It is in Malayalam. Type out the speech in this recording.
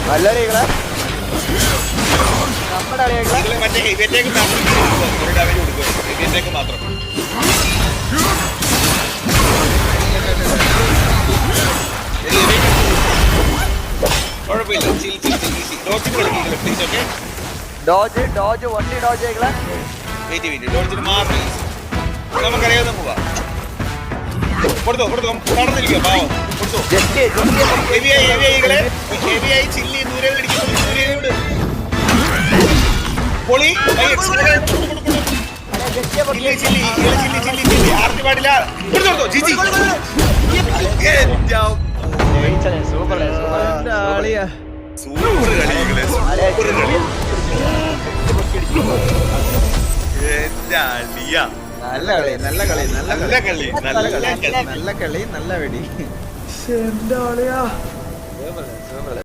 നല്ല കളികളെ നമ്മുടെ കളികളെ മറ്റേ ഹെവിയറ്റേക്ക് മാത്രം ഡാമേജ് കൊടുക്കുക. ഹെവിയറ്റേക്ക് മാത്രം. കുഴപ്പമില്ല. ഡോജ് വണ്ടി ഡോജ് ആയിക്കളെ ഡോജിന് മാത്രം നമുക്കറിയാവുന്ന പോവാ. കൊടുത്തോ നടന്നിരിക്കുക പാവം. കൊടുത്തോ ഹെവിയായി ചില്ലി ദൂരെ അടിക്കുന്നു. പൊളി ചില്ലി ആർത്തി പാടില്ല. കൊടുത്തോ ജിജി സൂപ്പർ കളികളെ സൂപ്പർ കളി. നല്ല കളി നല്ല കളി നല്ല കളി നല്ല കളി നല്ല വെടി.